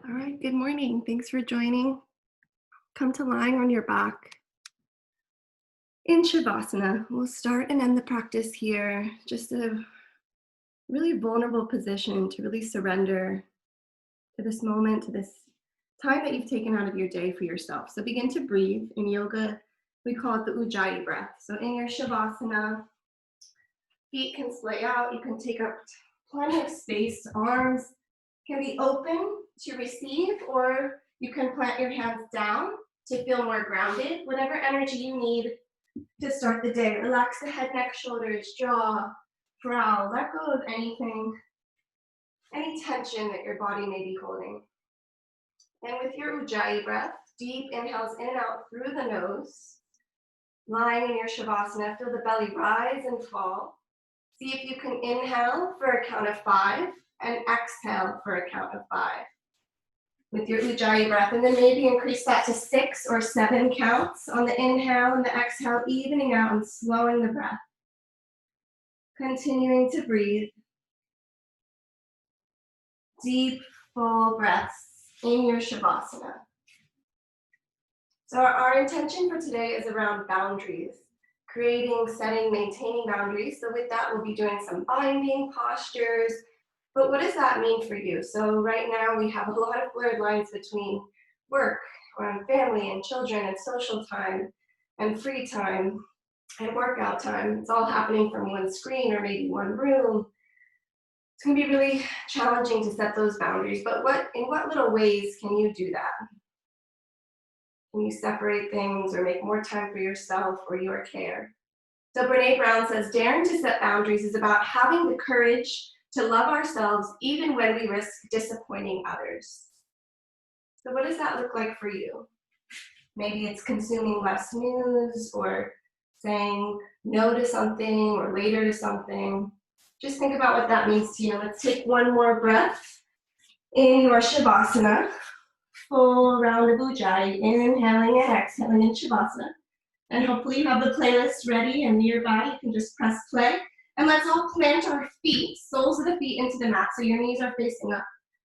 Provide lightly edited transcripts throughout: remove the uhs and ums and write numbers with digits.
All right, good morning. Thanks for joining. Come to lying on your back in Shavasana. We'll start and end the practice here. Just a really vulnerable position to really surrender to this moment, to this time that you've taken out of your day for yourself. So begin to breathe. In yoga, we call it the Ujjayi breath. So in your Shavasana, feet can splay out. You can take up plenty of space. Arms can be open to receive, or you can plant your hands down to feel more grounded. Whatever energy you need to start the day. Relax the head, neck, shoulders, jaw, brow. Let go of anything, any tension that your body may be holding. And with your Ujjayi breath, deep inhales in and out through the nose. Lying in your Shavasana, feel the belly rise and fall. See if you can inhale for a count of 5 and exhale for a count of 5 with your Ujjayi breath, and then maybe increase that to 6 or 7 counts on the inhale and the exhale, evening out and slowing the breath. Continuing to breathe. Deep, full breaths in your Shavasana. So our intention for today is around boundaries, creating, setting, maintaining boundaries. So with that, we'll be doing some binding postures. But what does that mean for you? So right now we have a lot of blurred lines between work, or family and children and social time and free time and workout time. It's all happening from one screen or maybe one room. It's going to be really challenging to set those boundaries, but in what little ways can you do that? Can you separate things or make more time for yourself or your care? So Brené Brown says, daring to set boundaries is about having the courage to love ourselves even when we risk disappointing others. So what does that look like for you? Maybe it's consuming less news or saying no to something or later to something. Just think about what that means to you. Let's take one more breath in your Shavasana. Full round of Ujjayi, inhaling and exhaling in Shavasana. And hopefully you have the playlist ready and nearby. You can just press play. And let's all plant our feet, soles of the feet into the mat so your knees are facing up.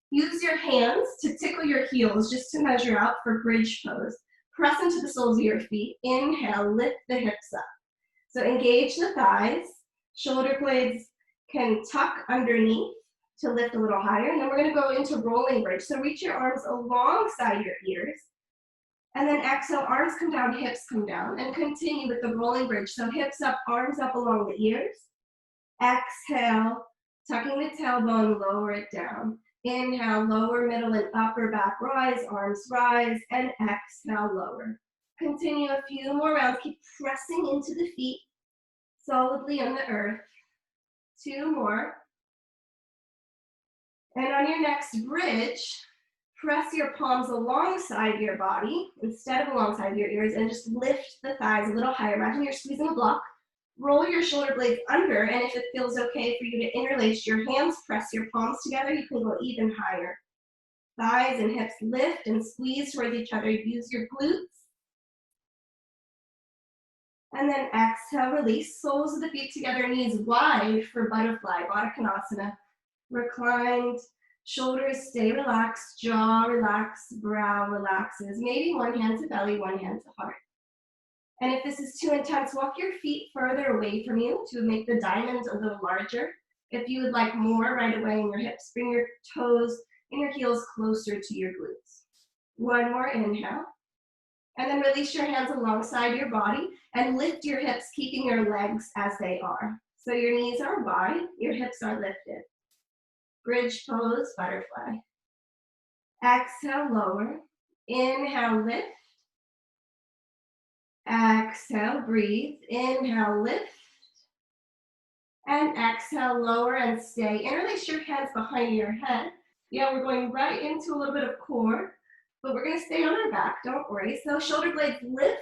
Use your hands to tickle your heels just to measure out for bridge pose. Press into the soles of your feet. Inhale, lift the hips up. So engage the thighs. Shoulder blades can tuck underneath to lift a little higher. And then we're going to go into rolling bridge. So reach your arms alongside your ears. And then exhale, arms come down, hips come down. And continue with the rolling bridge. So hips up, arms up along the ears. Exhale, tucking the tailbone, lower it down. Inhale, lower, middle, and upper back rise, arms rise, and exhale, lower. Continue a few more rounds. Keep pressing into the feet, solidly on the earth. 2 more. And on your next bridge, press your palms alongside your body instead of alongside your ears, and just lift the thighs a little higher. Imagine you're squeezing a block. Roll your shoulder blades under, and if it feels okay for you to interlace your hands, press your palms together, you can go even higher. Thighs and hips lift and squeeze towards each other. Use your glutes. And then exhale, release. Soles of the feet together, knees wide for butterfly, Baddha Konasana. Reclined, shoulders stay relaxed, jaw relaxed, brow relaxes. Maybe one hand to belly, one hand to heart. And if this is too intense, walk your feet further away from you to make the diamonds a little larger. If you would like more right away in your hips, bring your toes and your heels closer to your glutes. One more inhale. And then release your hands alongside your body and lift your hips, keeping your legs as they are. So your knees are wide, your hips are lifted. Bridge pose, butterfly. Exhale, lower. Inhale, lift. Exhale, breathe. Inhale, lift. And exhale, lower and stay. Interlace your hands behind your head. Yeah, we're going right into a little bit of core, but we're going to stay on our back, don't worry. So shoulder blades lift,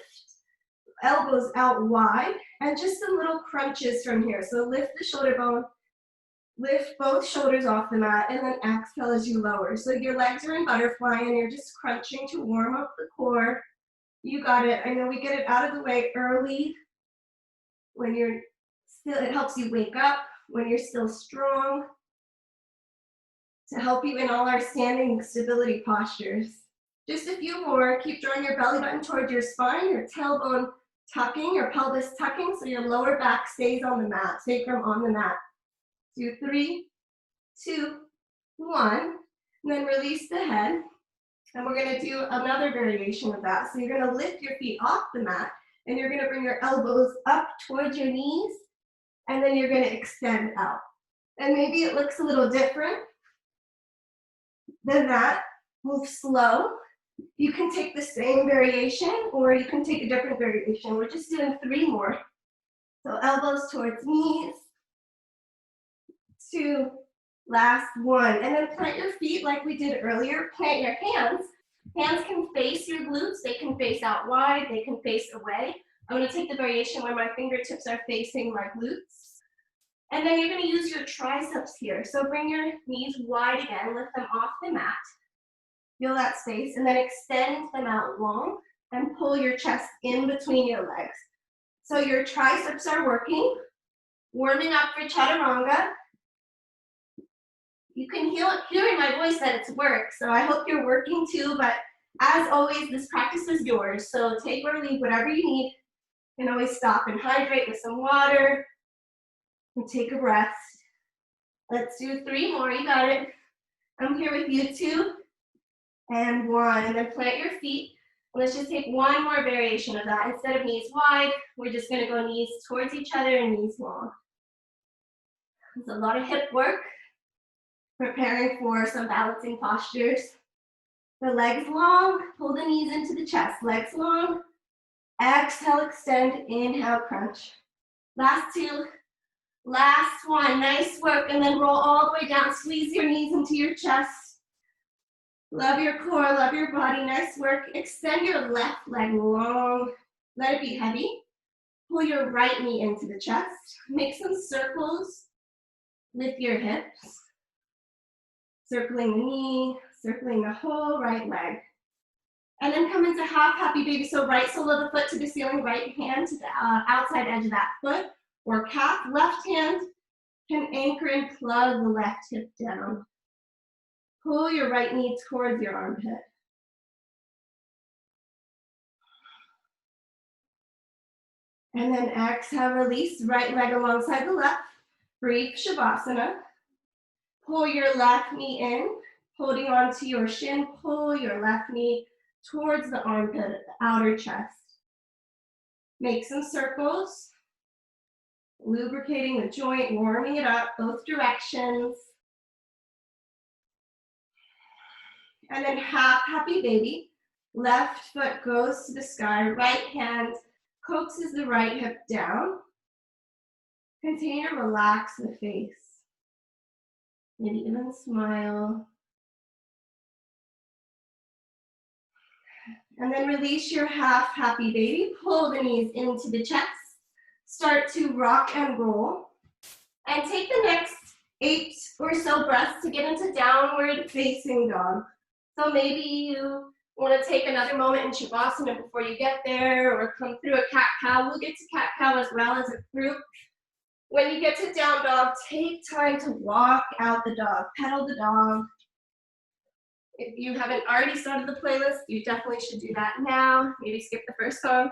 elbows out wide, and just some little crunches from here. So lift the shoulder bone, lift both shoulders off the mat, and then exhale as you lower. So your legs are in butterfly, and you're just crunching to warm up the core. You got it. I know we get it out of the way early when you're still, it helps you wake up when you're still strong. to help you in all our standing stability postures. Just a few more. Keep drawing your belly button towards your spine, your tailbone tucking, your pelvis tucking, so your lower back stays on the mat, sacrum on the mat. Do 3, 2, 1, and then release the head. And we're gonna do another variation of that. So you're gonna lift your feet off the mat, and you're gonna bring your elbows up towards your knees, and then you're gonna extend out. And maybe it looks a little different than that. Move slow. You can take the same variation, or you can take a different variation. We're just doing 3 more. So elbows towards knees. 2, last 1. And then plant your feet like we did earlier. Plant your hands. Hands can face your glutes. They can face out wide. They can face away. I'm going to take the variation where my fingertips are facing my glutes. And then you're going to use your triceps here. So bring your knees wide again. Lift them off the mat. Feel that space. And then extend them out long and pull your chest in between your legs. So your triceps are working. Warming up for chaturanga. You can hear in my voice that it's work, so I hope you're working too, but as always, this practice is yours, so take or leave whatever you need. You can always stop and hydrate with some water, and take a breath. Let's do 3 more, you got it. I'm here with you, 2, and 1, and then plant your feet. Let's just take 1 more variation of that. Instead of knees wide, we're just gonna go knees towards each other and knees long. There's a lot of hip work. Preparing for some balancing postures. The legs long, pull the knees into the chest. Legs long, exhale, extend, inhale, crunch. Last 2, last 1, nice work, and then roll all the way down. Squeeze your knees into your chest. Love your core, love your body, nice work. Extend your left leg long, let it be heavy. Pull your right knee into the chest. Make some circles with your hips. Circling the knee, circling the whole right leg. And then come into half happy baby. So right sole of the foot to the ceiling, right hand to the outside edge of that foot or calf. Left hand can anchor and plug the left hip down. Pull your right knee towards your armpit. And then exhale, release, right leg alongside the left. Breathe, Shavasana. Pull your left knee in, holding onto your shin. Pull your left knee towards the armpit, the outer chest. Make some circles, lubricating the joint, warming it up, both directions. And then half happy baby. Left foot goes to the sky, right hand coaxes the right hip down. Continue to relax the face. Maybe even smile. And then release your half happy baby. Pull the knees into the chest. Start to rock and roll. And take the next 8 or so breaths to get into downward facing dog. So maybe you want to take another moment in Shavasana before you get there, or come through a cat-cow. We'll get to cat-cow as well as a group. When you get to down dog, take time to walk out the dog, pedal the dog. If you haven't already started the playlist, you definitely should do that now. Maybe skip the first song.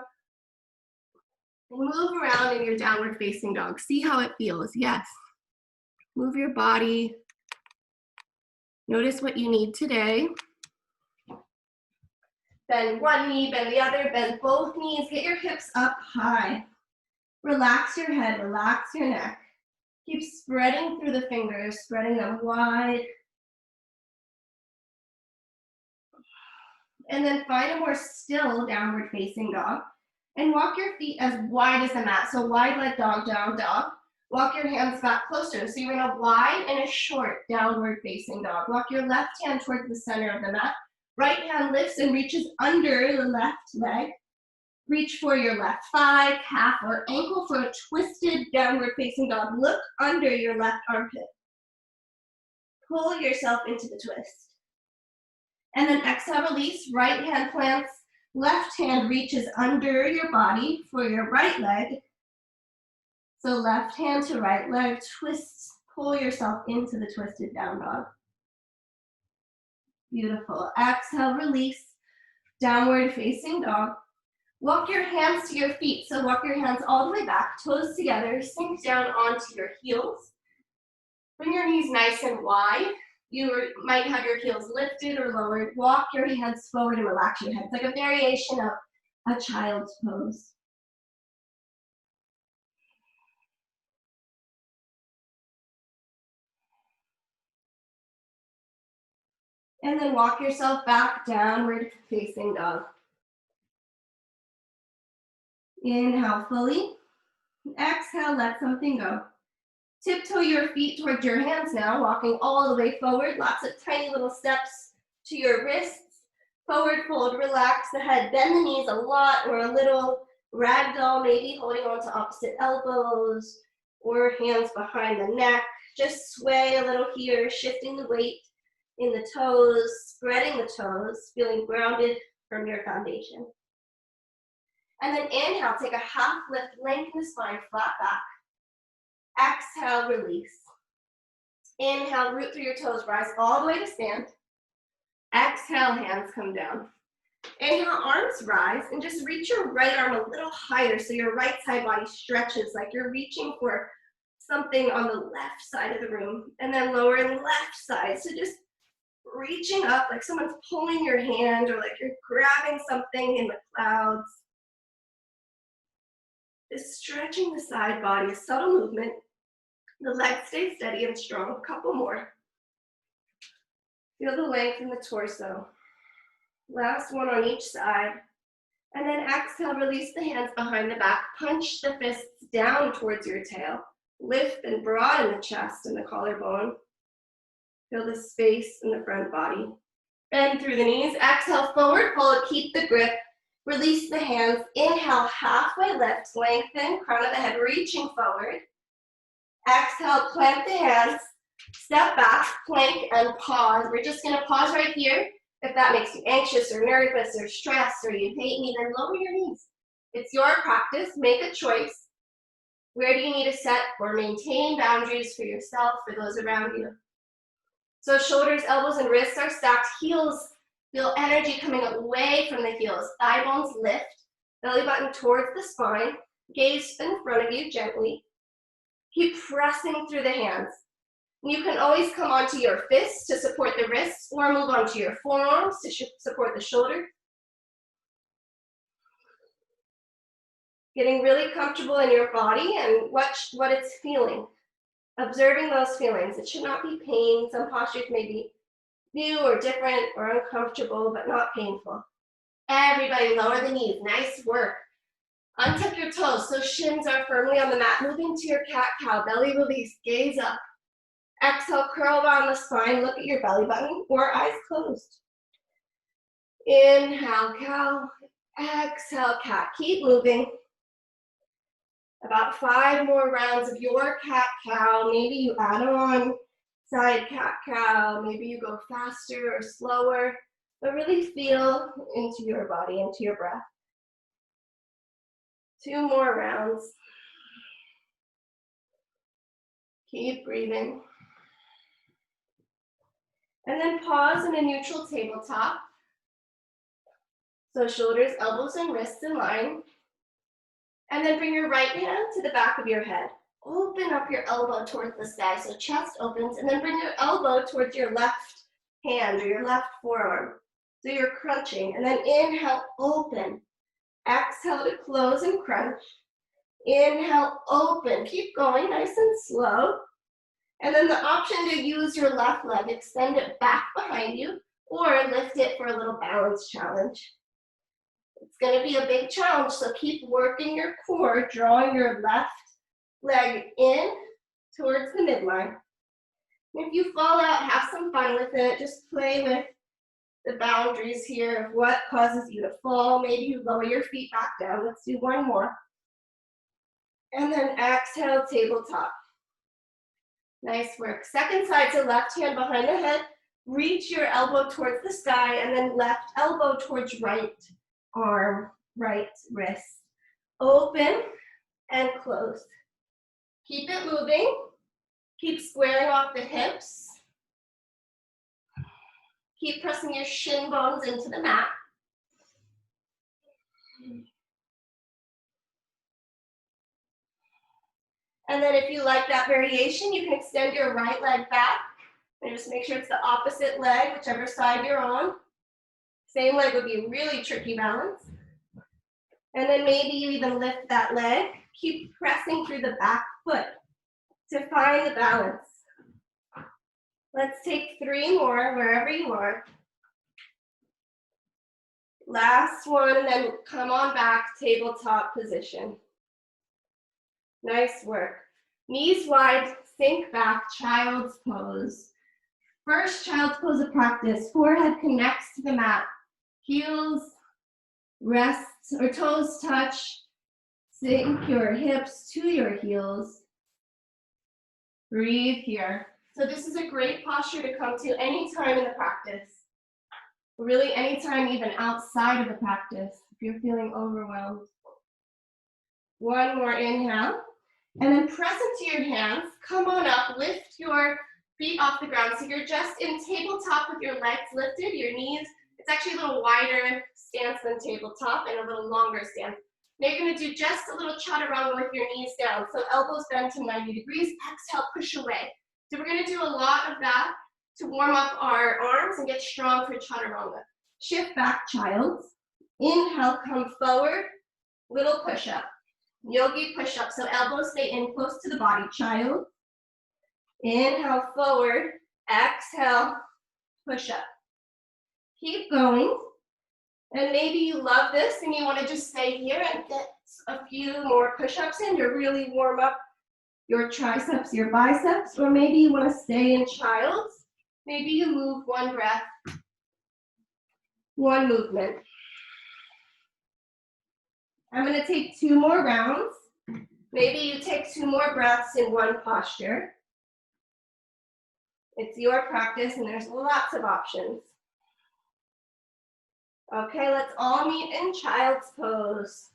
And move around in your downward facing dog. See how it feels, yes. Move your body. Notice what you need today. Bend one knee, bend the other, bend both knees. Get your hips up high. Relax your head, relax your neck. Keep spreading through the fingers, spreading them wide. And then find a more still downward facing dog. And walk your feet as wide as the mat. So wide like dog, down, dog. Walk your hands back closer. So you're in a wide and a short downward facing dog. Walk your left hand towards the center of the mat. Right hand lifts and reaches under the left leg. Reach for your left thigh, calf, or ankle for a twisted downward facing dog. Look under your left armpit. Pull yourself into the twist. And then exhale, release. Right hand plants. Left hand reaches under your body for your right leg. So left hand to right leg, twist, pull yourself into the twisted down dog. Beautiful. Exhale, release. Downward facing dog. Walk your hands to your feet. So walk your hands all the way back, toes together, sink down onto your heels. Bring your knees nice and wide. You might have your heels lifted or lowered. Walk your hands forward and relax your head. It's like a variation of a child's pose. And then walk yourself back, downward facing dog. Inhale fully. Exhale, let something go. Tiptoe your feet towards your hands now, walking all the way forward. Lots of tiny little steps to your wrists. Forward fold, relax the head. Bend the knees a lot or a little. Ragdoll, maybe holding on to opposite elbows or hands behind the neck. Just sway a little here, shifting the weight in the toes, spreading the toes, feeling grounded from your foundation. And then inhale, take a half lift, lengthen the spine, flat back. Exhale, release. Inhale, root through your toes, rise all the way to stand. Exhale, hands come down. Inhale, arms rise, and just reach your right arm a little higher so your right side body stretches like you're reaching for something on the left side of the room. And then lower left side, so just reaching up like someone's pulling your hand or like you're grabbing something in the clouds. Just stretching the side body, a subtle movement. The legs stay steady and strong. A couple more. Feel the length in the torso. Last one on each side. And then exhale, release the hands behind the back. Punch the fists down towards your tail. Lift and broaden the chest and the collarbone. Feel the space in the front body. Bend through the knees. Exhale, forward fold. Keep the grip. Release the hands. Inhale, halfway lift. Lengthen, crown of the head, reaching forward. Exhale, plant the hands. Step back, plank, and pause. We're just going to pause right here. If that makes you anxious or nervous or stressed or you hate me, then lower your knees. It's your practice. Make a choice. Where do you need to set or maintain boundaries for yourself, for those around you? So shoulders, elbows, and wrists are stacked. Heels, feel energy coming away from the heels. Thigh bones lift. Belly button towards the spine. Gaze in front of you gently. Keep pressing through the hands. You can always come onto your fists to support the wrists or move onto your forearms to support the shoulder. Getting really comfortable in your body and watch what it's feeling. Observing those feelings. It should not be pain. Some postures may be new or different or uncomfortable, but not painful. Everybody lower the knees. Nice work. Untuck your toes so shins are firmly on the mat. Moving to your cat-cow. Belly release. Gaze up. Exhale, curl around the spine. Look at your belly button or eyes closed. Inhale, cow. Exhale, cat. Keep moving. About 5 more rounds of your cat-cow. Maybe you add on side cat-cow. Maybe you go faster or slower. But really feel into your body, into your breath. 2 more rounds. Keep breathing. And then pause in a neutral tabletop. So shoulders, elbows, and wrists in line. And then bring your right hand to the back of your head. Open up your elbow towards the sky, so chest opens, and then bring your elbow towards your left hand or your left forearm. So you're crunching, and then inhale, open. Exhale to close and crunch. Inhale, open. Keep going nice and slow. And then the option to use your left leg, extend it back behind you, or lift it for a little balance challenge. It's going to be a big challenge, so keep working your core, drawing your left leg in towards the midline. If you fall out, have some fun with it. Just play with the boundaries here of what causes you to fall. Maybe you lower your feet back down. Let's do one more. And then exhale, tabletop. Nice work. Second side, so left hand behind the head. Reach your elbow towards the sky, and then left elbow towards right arm, right wrist. Open and close. Keep it moving. Keep squaring off the hips. Keep pressing your shin bones into the mat. And then if you like that variation, you can extend your right leg back and just make sure it's the opposite leg, whichever side you're on. Same leg would be really tricky balance. And then maybe you even lift that leg. Keep pressing through the back foot to find the balance. Let's take 3 more wherever you are. Last one, and then come on back, tabletop position. Nice work. Knees wide, sink back, child's pose. First child's pose of practice. Forehead connects to the mat. Heels rests or toes touch. Sink your hips to your heels. Breathe here. So this is a great posture to come to anytime in the practice. Really anytime even outside of the practice if you're feeling overwhelmed. One more inhale. And then press into your hands. Come on up. Lift your feet off the ground. So you're just in tabletop with your legs lifted, your knees. It's actually a little wider stance than tabletop and a little longer stance. Now you're going to do just a little chaturanga with your knees down. So elbows bend to 90 degrees. Exhale, push away. So we're going to do a lot of that to warm up our arms and get strong for chaturanga. Shift back, child's. Inhale, come forward. Little push-up. Yogi push-up. So elbows stay in close to the body. Child. Inhale, forward. Exhale, push-up. Keep going. And maybe you love this and you want to just stay here and get a few more push-ups in to really warm up your triceps, your biceps, or maybe you want to stay in child's. Maybe you move one breath, one movement. I'm going to take 2 more rounds. Maybe you take 2 more breaths in one posture. It's your practice and there's lots of options. Okay, let's all meet in child's pose.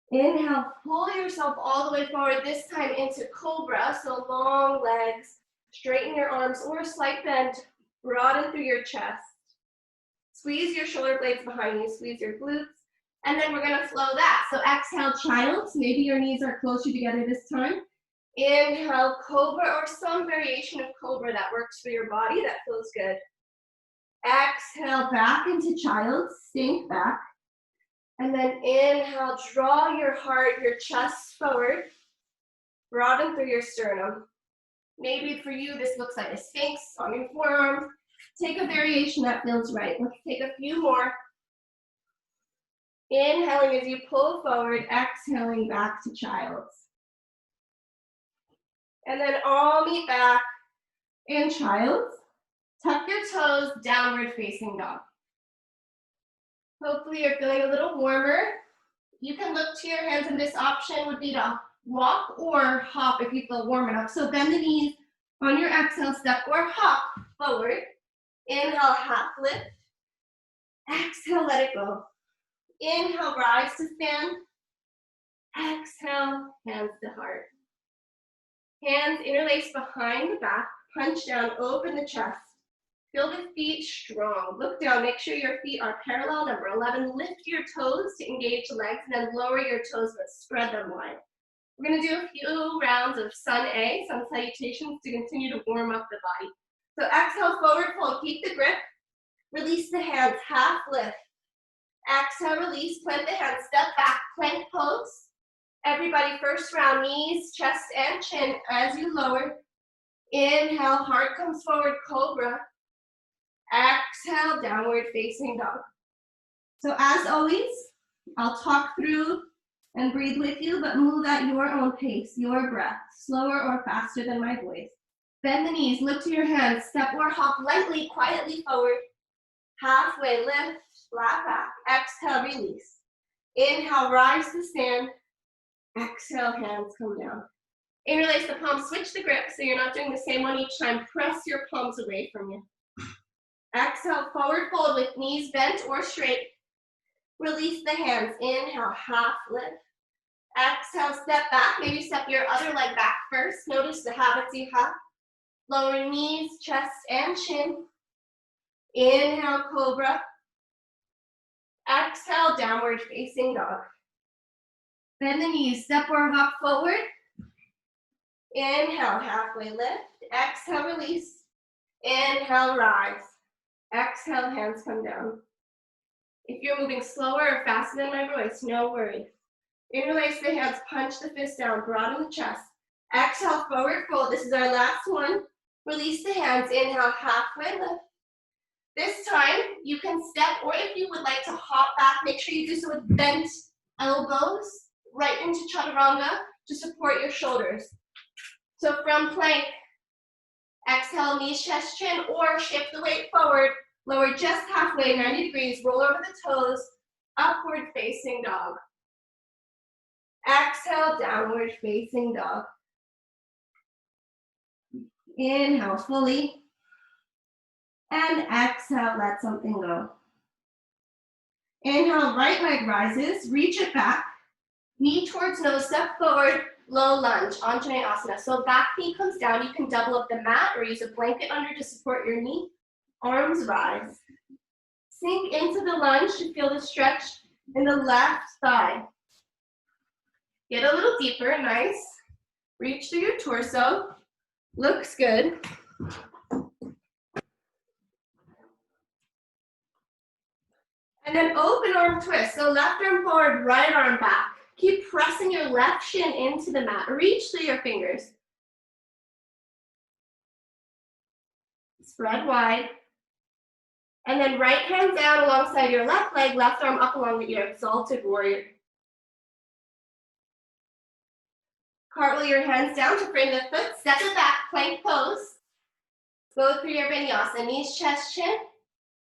Inhale, pull yourself all the way forward, this time into cobra, so long legs. Straighten your arms or a slight bend, broaden through your chest. Squeeze your shoulder blades behind you, squeeze your glutes, and then we're gonna flow that. So exhale, child's, maybe your knees are closer together this time. Inhale, cobra, or some variation of cobra that works for your body, that feels good. Exhale, back into child's, sink back. And then inhale, draw your heart, your chest forward. Broaden through your sternum. Maybe for you, this looks like a sphinx on your forearm. Take a variation that feels right. Let's take a few more. Inhaling as you pull forward, exhaling back to child's. And then all meet back in child's. Tuck your toes, downward facing dog. Hopefully you're feeling a little warmer. You can look to your hands, and this option would be to walk or hop if you feel warm enough. So bend the knees on your exhale, step or hop forward. Inhale, half lift. Exhale, let it go. Inhale, rise to stand. Exhale, hands to heart. Hands interlace behind the back. Punch down, open the chest. Feel the feet strong. Look down, make sure your feet are parallel. Number 11, lift your toes to engage the legs, and then lower your toes, but spread them wide. We're gonna do a few rounds of sun A, sun salutations, to continue to warm up the body. So exhale, forward fold, keep the grip. Release the hands, half lift. Exhale, release, plant the hands, step back, plank pose. Everybody, first round, knees, chest, and chin as you lower. Inhale, heart comes forward, cobra. Exhale, downward facing dog. So as always, I'll talk through and breathe with you, but move at your own pace, your breath, slower or faster than my voice. Bend the knees, look to your hands, step or hop lightly, quietly forward. Halfway lift, flat back. Exhale, release. Inhale, rise to stand. Exhale, hands come down. Interlace the palms, switch the grip so you're not doing the same one each time. Press your palms away from you. Exhale, forward fold with knees bent or straight. Release the hands. Inhale, half lift. Exhale, step back. Maybe step your other leg back first. Notice the habits you have. Lower knees, chest, and chin. Inhale, cobra. Exhale, downward facing dog. Bend the knees, step or hop forward. Inhale, halfway lift. Exhale, release. Inhale, rise. Exhale, hands come down. If you're moving slower or faster than my voice, no worries. Interlace the hands, punch the fist down, broaden the chest. Exhale, forward fold. This is our last one. Release the hands, inhale, halfway lift. This time, you can step, or if you would like to hop back, make sure you do so with bent elbows, right into chaturanga to support your shoulders. So from plank, exhale, knees, chest, chin, or shift the weight forward, lower just halfway, 90 degrees, roll over the toes, upward facing dog. Exhale, downward facing dog. Inhale fully. And exhale, let something go. Inhale, right leg rises, reach it back. Knee towards nose, step forward, low lunge, Anjaneyasana. So back knee comes down, you can double up the mat or use a blanket under to support your knee. Arms rise. Sink into the lunge to feel the stretch in the left thigh. Get a little deeper, nice. Reach through your torso. Looks good. And then open arm twist. So left arm forward, right arm back. Keep pressing your left shin into the mat. Reach through your fingers. Spread wide. And then right hand down alongside your left leg, left arm up along your exalted warrior. Cartwheel your hands down to frame the foot. Step it back, plank pose. Go through your vinyasa, knees, chest, chin.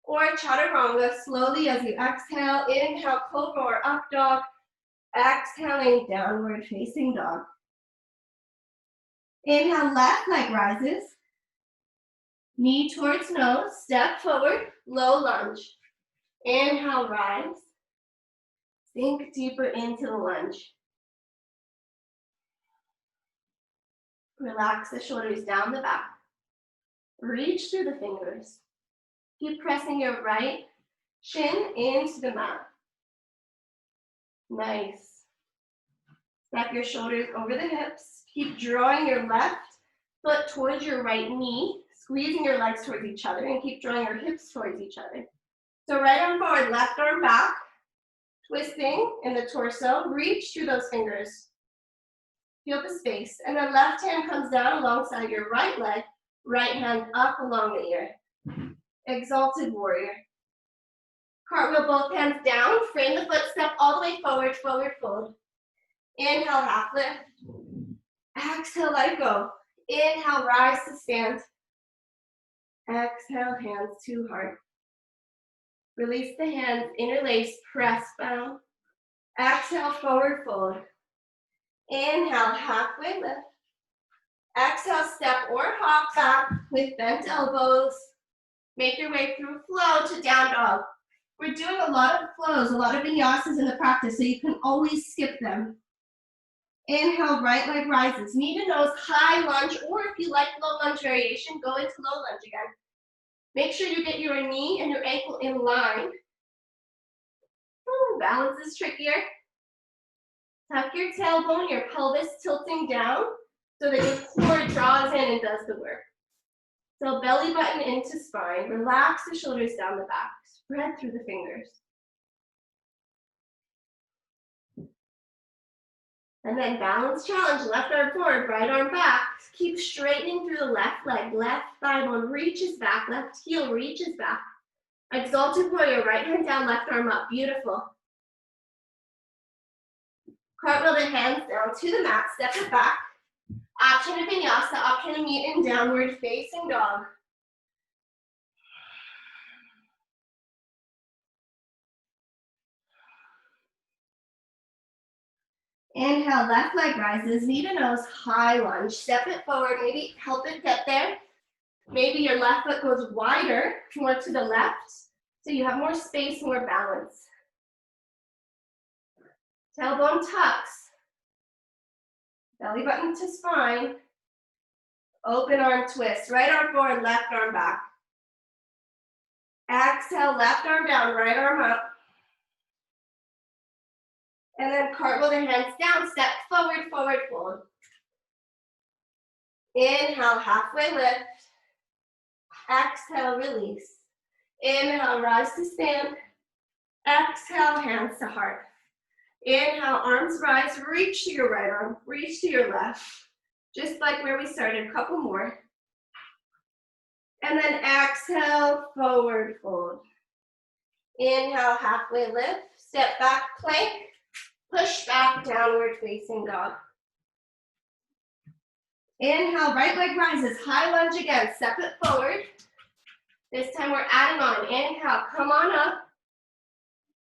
Or chaturanga, slowly as you exhale. Inhale, cobra or up dog. Exhaling, downward facing dog. Inhale, left leg rises. Knee towards nose, step forward, low lunge. Inhale, rise. Sink deeper into the lunge. Relax the shoulders down the back. Reach through the fingers. Keep pressing your right shin into the mat. Nice. Step your shoulders over the hips. Keep drawing your left foot towards your right knee, squeezing your legs towards each other, and keep drawing your hips towards each other. So right arm forward, left arm back, twisting in the torso. Reach through those fingers. Feel the space. And then left hand comes down alongside your right leg, right hand up along the ear. Exalted warrior. Cartwheel both hands down, frame the foot, step all the way forward, forward fold. Inhale, half lift. Exhale, let go. Inhale, rise to stand. Exhale, hands to heart. Release the hands, interlace, press down. Exhale, forward fold. Inhale, halfway lift. Exhale, step or hop back with bent elbows. Make your way through flow to down dog. We're doing a lot of flows, a lot of vinyasas in the practice, so you can always skip them. Inhale, right leg rises. Knee to nose, high lunge, or if you like low lunge variation, go into low lunge again. Make sure you get your knee and your ankle in line. Balance is trickier. Tuck your tailbone, your pelvis tilting down so that your core draws in and does the work. So belly button into spine. Relax the shoulders down the back. Spread through the fingers. And then balance challenge, left arm forward, right arm back. Keep straightening through the left leg. Left thigh bone reaches back, left heel reaches back. Exalted warrior, right hand down, left arm up. Beautiful. Cartwheel the hands down to the mat, step it back. Option of vinyasa, option of meet in downward facing dog. Inhale, left leg rises, knee to nose, high lunge. Step it forward, maybe help it get there. Maybe your left foot goes wider, more to the left, so you have more space, more balance. Tailbone tucks. Belly button to spine. Open arm twist. Right arm forward, left arm back. Exhale, left arm down, right arm up. And then cartwheel the hands down, step forward, forward fold. Inhale, halfway lift. Exhale, release. Inhale, rise to stand. Exhale, hands to heart. Inhale, arms rise, reach to your right arm, reach to your left. Just like where we started, a couple more. And then exhale, forward fold. Inhale, halfway lift, step back, plank, push back, downward facing dog. Inhale, right leg rises, high lunge again, step it forward. This time we're adding on. Inhale, come on up.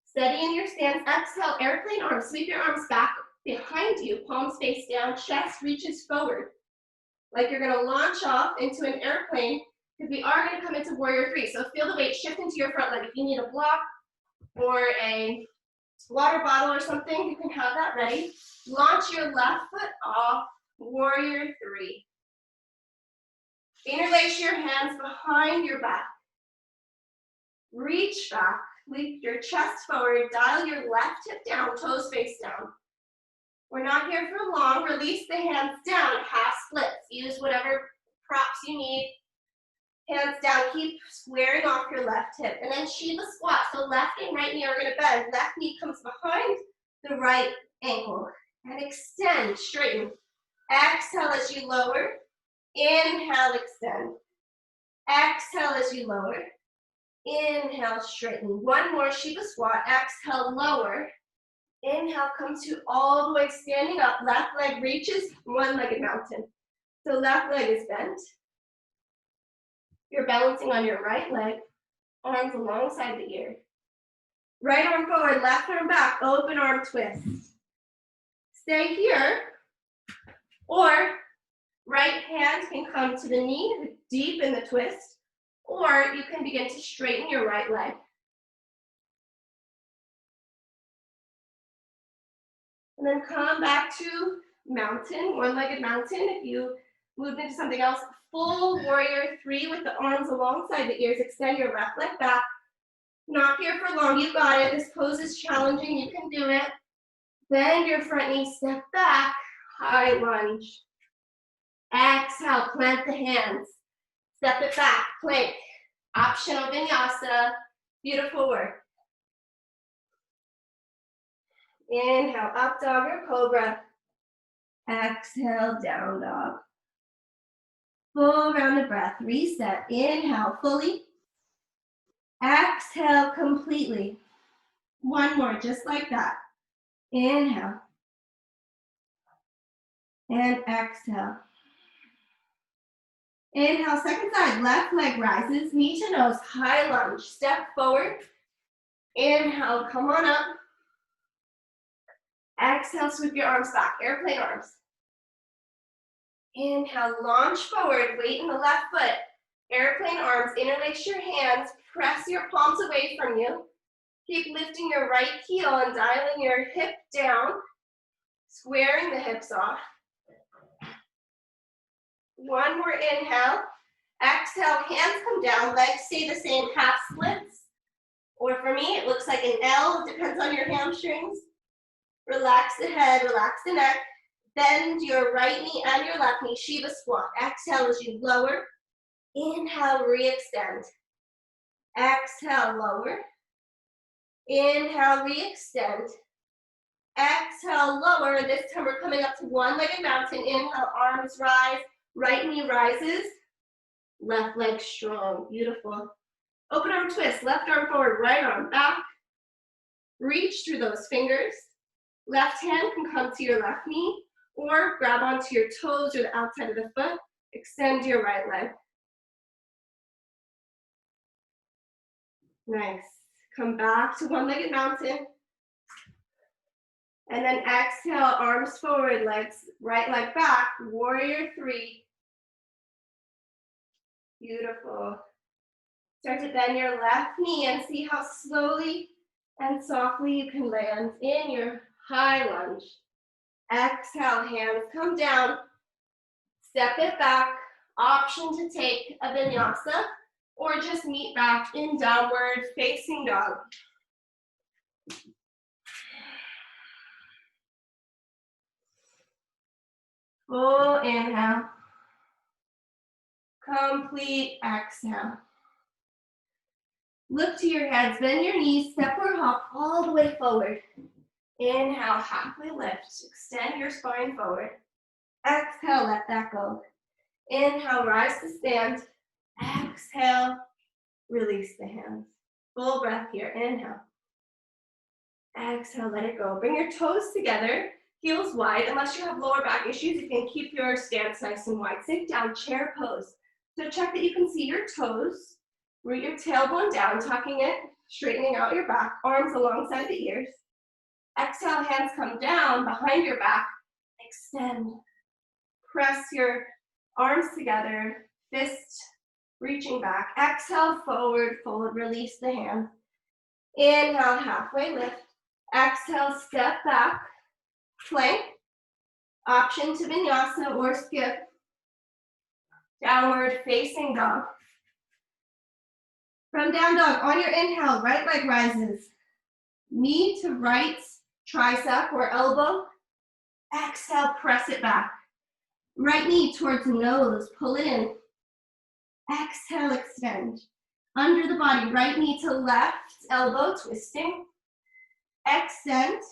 Steady in your stance. Exhale, airplane arms. Sweep your arms back behind you, palms face down, chest reaches forward. Like you're gonna launch off into an airplane, because we are gonna come into warrior three. So feel the weight shift into your front leg. If you need a block or a water bottle or something, you can have that ready. Launch your left foot off, warrior three. Interlace your hands behind your back. Reach back, lift your chest forward, dial your left hip down, toes face down. We're not here for long. Release the hands down, half splits. Use whatever props you need. Hands down, keep squaring off your left hip. And then Shiva squat. So left and right knee are gonna bend. Left knee comes behind the right ankle. And extend, straighten. Exhale as you lower. Inhale, extend. Exhale as you lower. Inhale, straighten. One more, Shiva squat. Exhale, lower. Inhale, come to all the way standing up. Left leg reaches, one-legged mountain. So left leg is bent. You're balancing on your right leg, arms alongside the ear. Right arm forward, left arm back, open arm twist. Stay here, or right hand can come to the knee, deep in the twist, or you can begin to straighten your right leg. And then come back to mountain, one-legged mountain. If you moved into something else, full warrior three with the arms alongside the ears. Extend your left leg back. Not here for long, you got it. This pose is challenging, you can do it. Bend your front knee, step back, high lunge. Exhale, plant the hands. Step it back, plank. Optional vinyasa, beautiful work. Inhale, up dog or cobra. Exhale, down dog. Full round of breath, reset. Inhale, fully. Exhale, completely. One more, just like that. Inhale. And exhale. Inhale, second side, left leg rises, knee to nose, high lunge, step forward. Inhale, come on up. Exhale, sweep your arms back, airplane arms. Inhale, launch forward, weight in the left foot. Airplane arms, interlace your hands, press your palms away from you. Keep lifting your right heel and dialing your hip down, squaring the hips off. One more inhale. Exhale, hands come down, legs stay the same, half splits. Or for me, it looks like an L, depends on your hamstrings. Relax the head, relax the neck. Bend your right knee and your left knee, Shiva squat. Exhale as you lower. Inhale, re-extend. Exhale, lower. Inhale, re-extend. Exhale, lower. This time we're coming up to one-legged mountain. Inhale, arms rise. Right knee rises. Left leg strong. Beautiful. Open arm twist. Left arm forward, right arm back. Reach through those fingers. Left hand can come to your left knee or grab onto your toes or the outside of the foot. Extend your right leg. Nice. Come back to one-legged mountain. And then exhale, arms forward, legs, right leg back, warrior three. Beautiful. Start to bend your left knee and see how slowly and softly you can land in your high lunge. Exhale, hands come down. Step it back. Option to take a vinyasa. or just meet back in downward facing dog. Full inhale. Complete exhale. Look to your hands, bend your knees, step or hop all the way forward. Inhale, halfway lift, extend your spine forward. Exhale, let that go. Inhale, rise to stand. Exhale, release the hands. Full breath here, inhale. Exhale, let it go. Bring your toes together, heels wide. Unless you have lower back issues, you can keep your stance nice and wide. Sink down, chair pose. So check that you can see your toes. Root your tailbone down, tucking it, straightening out your back, arms alongside the ears. Exhale, hands come down behind your back. Extend. Press your arms together, fist reaching back. Exhale, forward fold, release the hands. Inhale, halfway lift. Exhale, step back, plank. Option to vinyasa or skip. Downward facing dog. From down dog, on your inhale, right leg rises. Knee to right tricep or elbow. Exhale, press it back. Right knee towards nose, pull it in. Exhale, extend. Under the body, right knee to left, elbow twisting. Extend.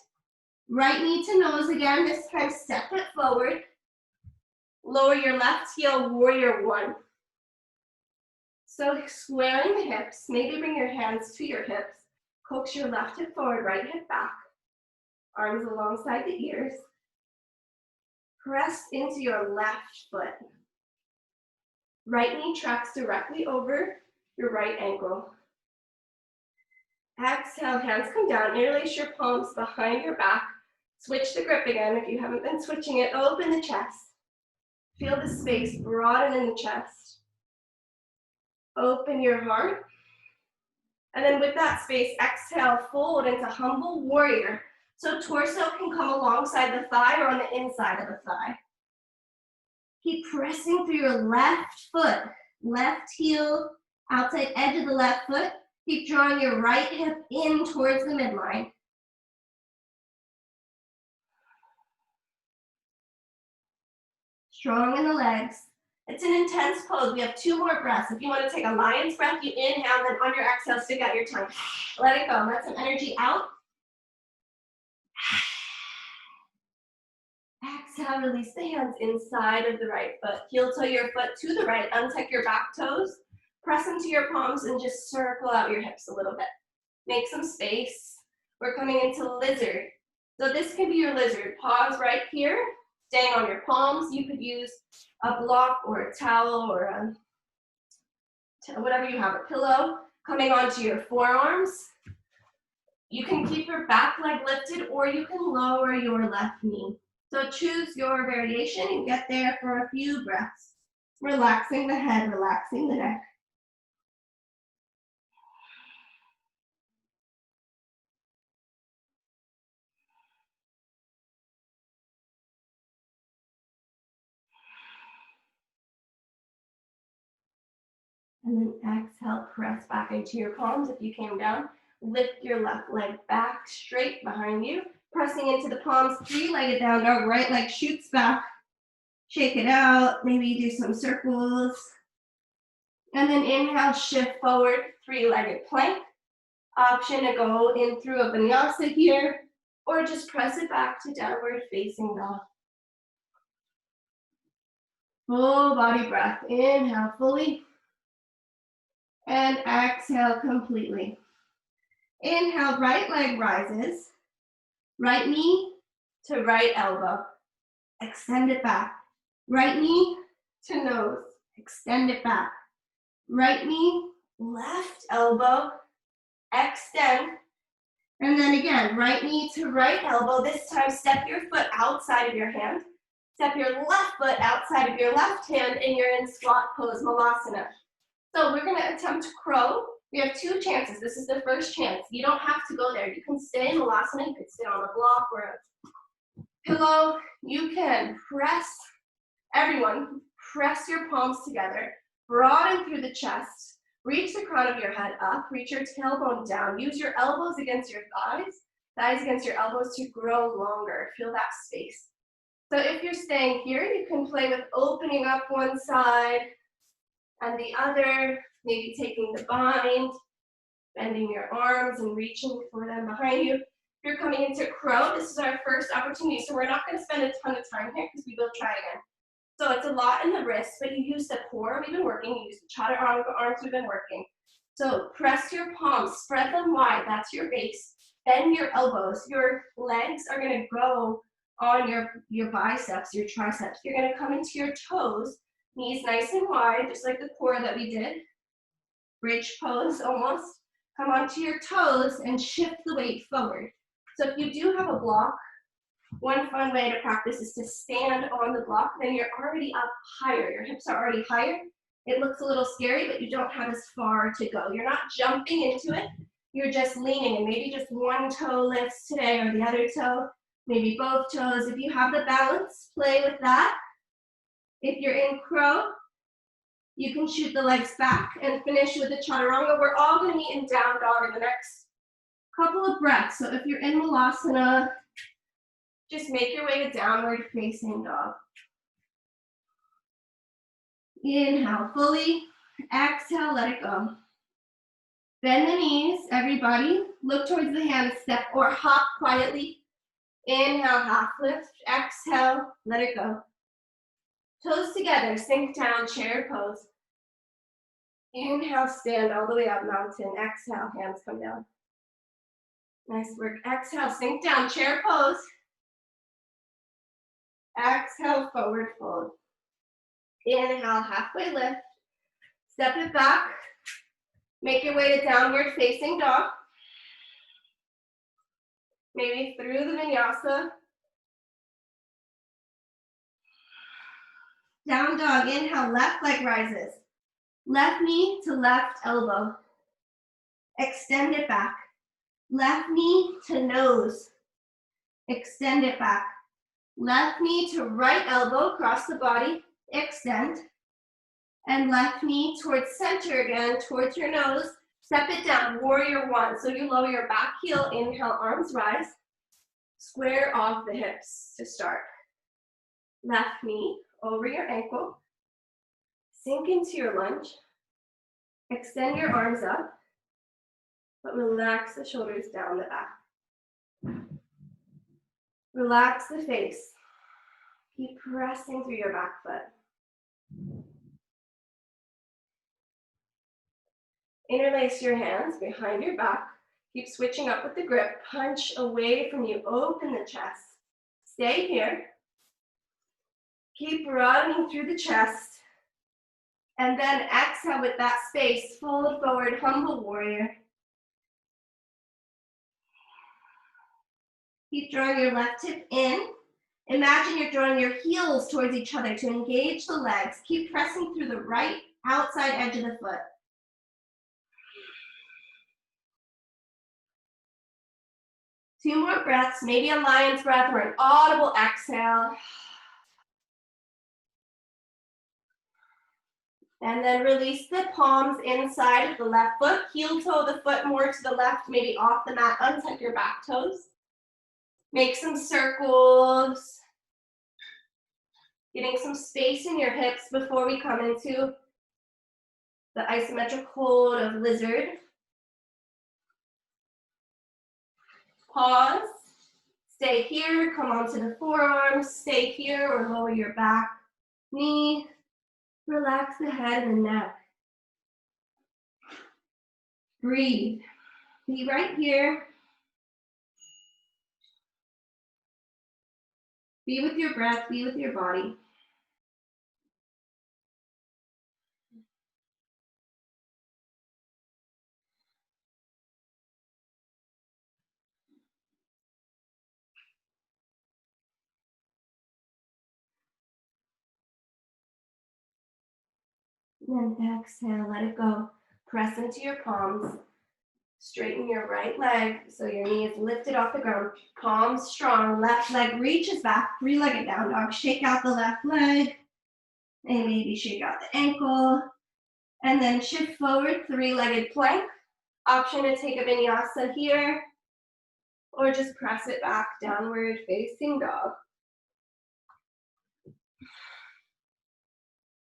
Right knee to nose again, this time step it forward. Lower your left heel, warrior one. So squaring the hips, maybe bring your hands to your hips. Coax your left hip forward, right hip back. Arms alongside the ears. Press into your left foot. Right knee tracks directly over your right ankle. Exhale, hands come down. Interlace your palms behind your back. Switch the grip again if you haven't been switching it. Open the chest. Feel the space broaden in the chest. Open your heart. And then with that space, exhale, fold into humble warrior. So torso can come alongside the thigh or on the inside of the thigh. Keep pressing through your left foot. Left heel, outside edge of the left foot. Keep drawing your right hip in towards the midline. Strong in the legs. It's an intense pose. We have 2 more breaths. If you want to take a lion's breath, you inhale, then on your exhale, stick out your tongue. Let it go. Let some energy out. Exhale, release the hands inside of the right foot. Heel toe your foot to the right. Untuck your back toes. Press into your palms and just circle out your hips a little bit. Make some space. We're coming into lizard. So this can be your lizard. Pause right here. Staying on your palms. You could use a block or a towel or whatever you have, a pillow. Coming onto your forearms. You can keep your back leg lifted or you can lower your left knee. So choose your variation and get there for a few breaths. Relaxing the head, relaxing the neck. And then exhale, press back into your palms. If you came down, lift your left leg back straight behind you. Pressing into the palms, 3-legged down dog, right leg shoots back. Shake it out, maybe do some circles. And then inhale, shift forward, 3-legged plank. Option to go in through a vinyasa here, or just press it back to downward facing dog. Full body breath. Inhale fully. And exhale completely. Inhale, right leg rises. Right knee to right elbow. Extend it back. Right knee to nose. Extend it back. Right knee, left elbow. Extend. And then again, right knee to right elbow. This time, step your foot outside of your hand. Step your left foot outside of your left hand, and you're in squat pose, malasana. So we're going to attempt crow. We have 2 chances. This is the first chance. You don't have to go there. You can stay in malasana. You can sit on a block or a pillow. You can press, everyone, press your palms together. Broaden through the chest. Reach the crown of your head up, reach your tailbone down. Use your elbows against your thighs, thighs against your elbows to grow longer. Feel that space. So if you're staying here, you can play with opening up one side and the other, maybe taking the bind, bending your arms and reaching for them behind you. If you're coming into crow, this is our first opportunity, so we're not going to spend a ton of time here because we will try again. So it's a lot in the wrists, but you use the core, we've been working, you use the chaturanga arms, we've been working. So press your palms, spread them wide, that's your base. Bend your elbows, your legs are gonna go on your biceps, your triceps. You're gonna come into your toes, knees nice and wide, just like the core that we did. Bridge pose almost. Come onto your toes and shift the weight forward. So if you do have a block, one fun way to practice is to stand on the block, then you're already up higher. Your hips are already higher. It looks a little scary, but you don't have as far to go. You're not jumping into it. You're just leaning, and maybe just one toe lifts today or the other toe, maybe both toes. If you have the balance, play with that. If you're in crow, you can shoot the legs back and finish with the chaturanga. We're all gonna meet in down dog in the next couple of breaths. So if you're in malasana, just make your way to downward facing dog. Inhale fully, exhale, let it go. Bend the knees, everybody. Look towards the hands, step or hop quietly. Inhale, half lift, exhale, let it go. Toes together, sink down, chair pose. Inhale, stand all the way up, mountain. Exhale, hands come down. Nice work. Exhale, sink down, chair pose. Exhale, forward fold. Inhale, halfway lift. Step it back. Make your way to downward facing dog. Maybe through the vinyasa. Down dog, inhale, left leg rises. Left knee to left elbow. Extend it back. Left knee to nose. Extend it back. Left knee to right elbow, cross the body, extend. And left knee towards center again, towards your nose. Step it down, warrior one. So you lower your back heel, inhale, arms rise. Square off the hips to start. Left knee over your ankle. Sink into your lunge. Extend your arms up, but relax the shoulders down the back. Relax the face. Keep pressing through your back foot. Interlace your hands behind your back. Keep switching up with the grip. Punch away from you. Open the chest. Stay here. Keep running through the chest. And then exhale with that space. Fold forward, humble warrior. Keep drawing your left hip in. Imagine you're drawing your heels towards each other to engage the legs. Keep pressing through the right outside edge of the foot. Two more breaths, maybe a lion's breath or an audible exhale. And then release the palms inside of the left foot. Heel toe the foot more to the left, maybe off the mat. Untuck your back toes. Make some circles. Getting some space in your hips before we come into the isometric hold of lizard. Pause. Stay here. Come onto the forearms. Stay here or lower your back knee. Relax the head and the neck. Breathe. Be right here. Be with your breath, be with your body. And then exhale, let it go. Press into your palms. Straighten your right leg so your knee is lifted off the ground. Palms strong. Left leg reaches back. Three-legged down dog. Shake out the left leg. And maybe shake out the ankle. And then shift forward, three-legged plank. Option to take a vinyasa here, or just press it back, downward facing dog.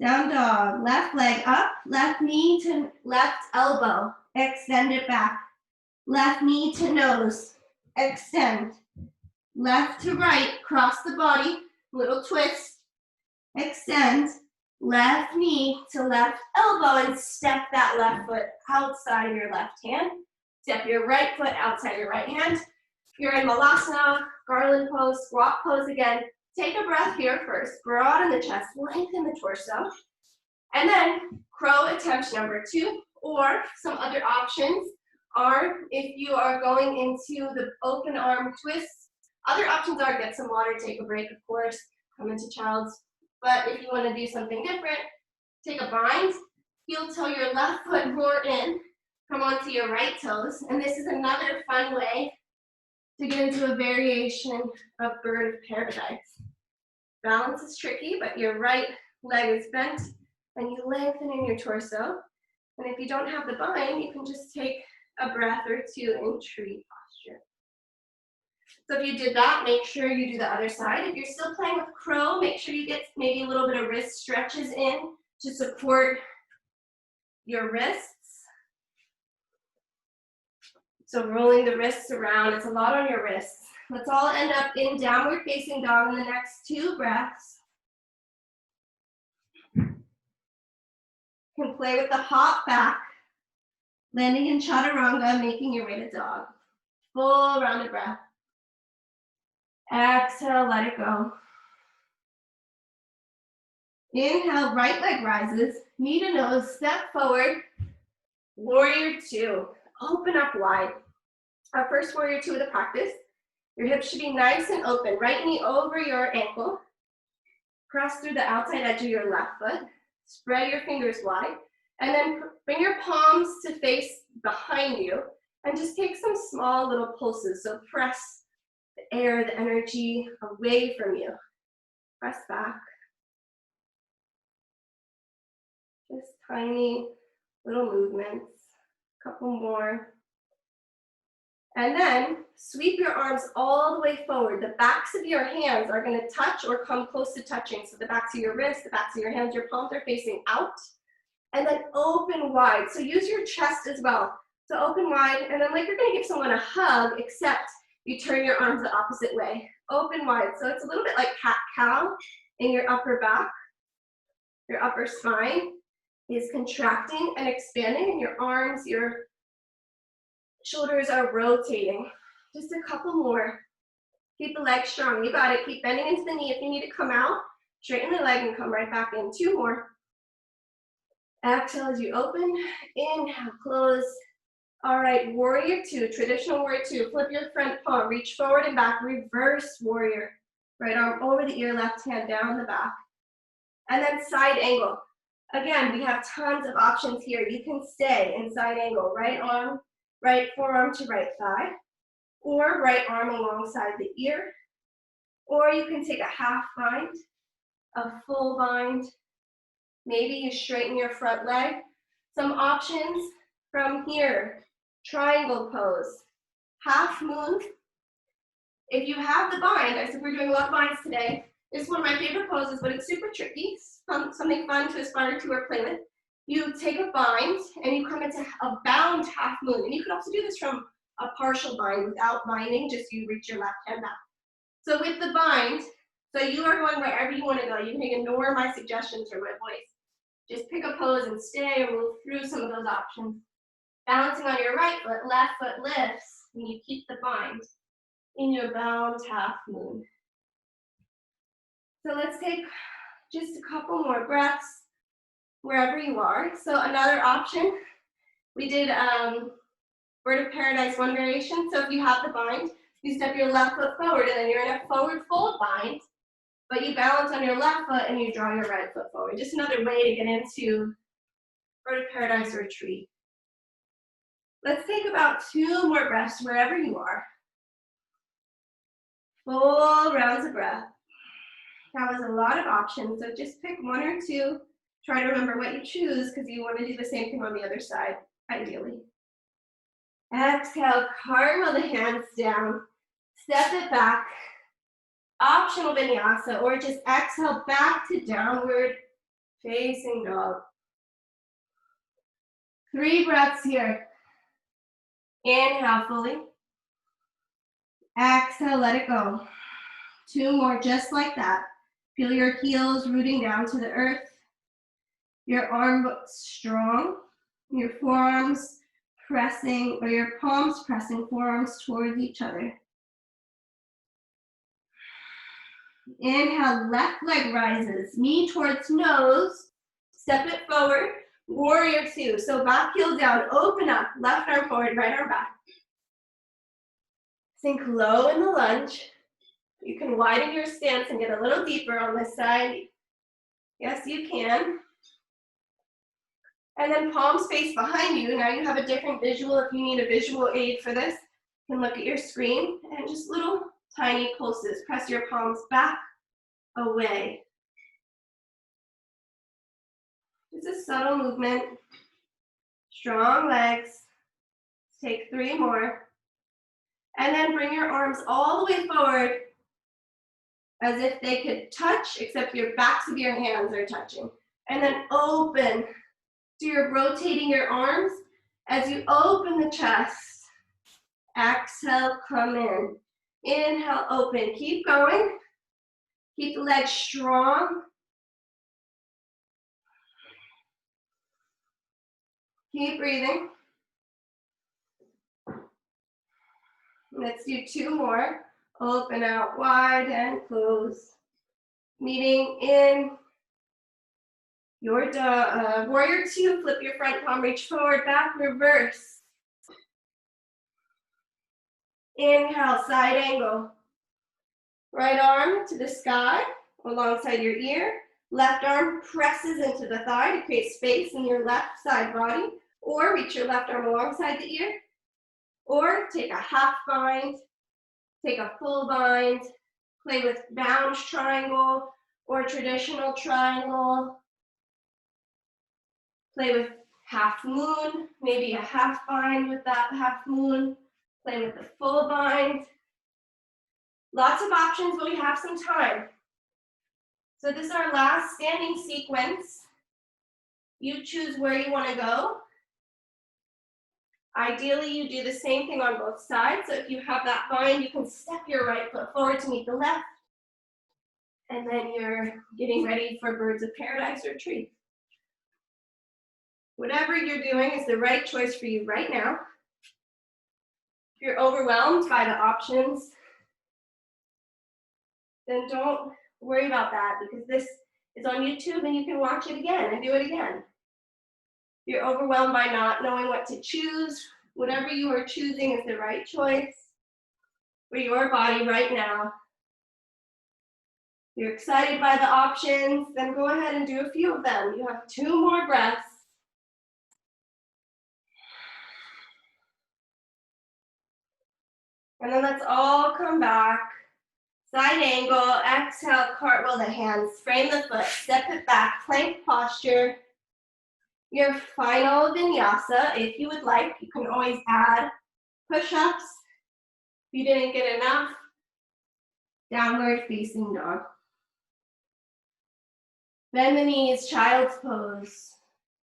Down dog, left leg up, left knee to left elbow, extend it back. Left knee to nose, extend. Left to right, cross the body, little twist, extend. Left knee to left elbow and step that left foot outside your left hand. Step your right foot outside your right hand. You're in Malasana, garland pose, squat pose again. Take a breath here first, broaden the chest, lengthen the torso. And then crow attempt number 2, or some other options are if you are going into the open arm twists. Other options are get some water, take a break, of course, come into child's. But if you want to do something different, take a bind, heel toe your left foot more in, come onto your right toes. And this is another fun way to get into a variation of bird of paradise. Balance is tricky, but your right leg is bent and you lengthen in your torso. And if you don't have the bind, you can just take a breath or 2 in tree posture. So if you did that, make sure you do the other side. If you're still playing with crow, make sure you get maybe a little bit of wrist stretches in to support your wrists. So rolling the wrists around, it's a lot on your wrists. Let's all end up in downward facing dog in the next 2 breaths. You can play with the hop back, landing in chaturanga, making your way to dog. Full rounded breath. Exhale, let it go. Inhale, right leg rises, knee to nose, step forward. Warrior 2, open up wide. Our first warrior 2 of the practice. Your hips should be nice and open. Right knee over your ankle. Press through the outside edge of your left foot. Spread your fingers wide. And then bring your palms to face behind you. And just take some small little pulses. So press the air, the energy away from you. Press back. Just tiny little movements. A couple more. And then sweep your arms all the way forward. The backs of your hands are going to touch or come close to touching. So the backs of your wrists, the backs of your hands, your palms are facing out. And then open wide. So use your chest as well. So open wide, and then like you're going to give someone a hug, except you turn your arms the opposite way. Open wide. So it's a little bit like cat-cow in your upper back. Your upper spine is contracting and expanding, and your arms, your shoulders are rotating. Just a couple more. Keep the leg strong. You got it. Keep bending into the knee. If you need to come out, straighten the leg and come right back in. 2 more. Exhale as you open. Inhale, close. All right, warrior 2, traditional warrior 2. Flip your front palm, reach forward and back, reverse warrior. Right arm over the ear, left hand down the back. And then side angle. Again, we have tons of options here. You can stay in side angle. Right arm, right forearm to right thigh, or right arm alongside the ear. Or you can take a half bind, a full bind. Maybe you straighten your front leg. Some options from here. Triangle pose, half moon. If you have the bind, I said we're doing a lot of binds today. This is one of my favorite poses, but it's super tricky. Something fun to aspire to or play with. You take a bind and you come into a bound half moon. And you can also do this from a partial bind without binding, just you reach your left hand back. So with the bind, so you are going wherever you want to go. You can ignore my suggestions or my voice. Just pick a pose and stay or move through some of those options. Balancing on your right foot, left foot lifts, and you keep the bind in your bound half moon. So let's take just a couple more breaths wherever you are. So another option, we did Bird of Paradise 1 variation. So if you have the bind, you step your left foot forward and then you're in a forward fold bind, but you balance on your left foot and you draw your right foot forward. Just another way to get into Bird of Paradise retreat. Let's take about 2 more breaths wherever you are. Full rounds of breath. That was a lot of options, so just pick 1 or 2 Try to remember what you choose because you want to do the same thing on the other side, ideally. Exhale, cartwheel the hands down, step it back. Optional vinyasa, or just exhale back to downward facing dog. 3 breaths here. Inhale fully. Exhale, let it go. 2 more, just like that. Feel your heels rooting down to the earth. Your arm strong. Your forearms pressing, or your palms pressing forearms towards each other. Inhale, left leg rises, knee towards nose. Step it forward, warrior 2. So back heel down, open up, left arm forward, right arm back. Sink low in the lunge. You can widen your stance and get a little deeper on this side. Yes, you can. And then palms face behind you. Now you have a different visual. If you need a visual aid for this, you can look at your screen and just little tiny pulses. Press your palms back, away. It's a subtle movement. Strong legs. Take 3 more. And then bring your arms all the way forward as if they could touch, except your backs of your hands are touching. And then open. So you're rotating your arms as you open the chest. Exhale, come in. Inhale, open. Keep going. Keep the legs strong. Keep breathing. Let's do 2 more. Open out wide and close. Meeting in your warrior 2. Flip your front palm, reach forward, back, reverse. Inhale, side angle. Right arm to the sky alongside your ear. Left arm presses into the thigh to create space in your left side body. Or reach your left arm alongside the ear. Or take a half bind, take a full bind, play with bound triangle or traditional triangle. Play with half moon, maybe a half bind with that half moon. Play with the full bind. Lots of options, but we have some time. So this is our last standing sequence. You choose where you want to go. Ideally, you do the same thing on both sides. So if you have that bind, you can step your right foot forward to meet the left. And then you're getting ready for birds of paradise or tree. Whatever you're doing is the right choice for you right now. If you're overwhelmed by the options, then don't worry about that because this is on YouTube and you can watch it again and do it again. You're overwhelmed by not knowing what to choose. Whatever you are choosing is the right choice for your body right now. You're excited by the options, then go ahead and do a few of them. You have 2 more breaths. And then let's all come back. Side angle, exhale, cartwheel the hands, frame the foot, step it back, plank posture. Your final vinyasa, if you would like, you can always add push-ups. If you didn't get enough, downward facing dog. Bend the knees, child's pose,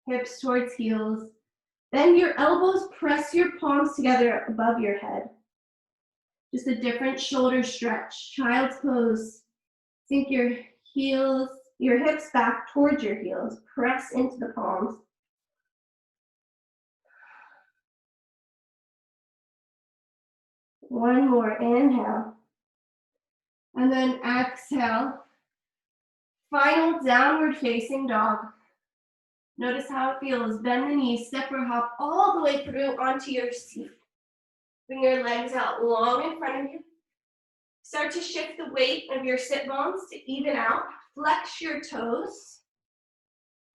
hips towards heels. Bend your elbows, press your palms together above your head. Just a different shoulder stretch. Child's pose. Sink your heels, your hips back towards your heels. Press into the palms. One more, inhale. And then exhale. Final downward facing dog. Notice how it feels. Bend the knees, step or hop all the way through onto your seat. Bring your legs out long in front of you. Start to shift the weight of your sit bones to even out. Flex your toes.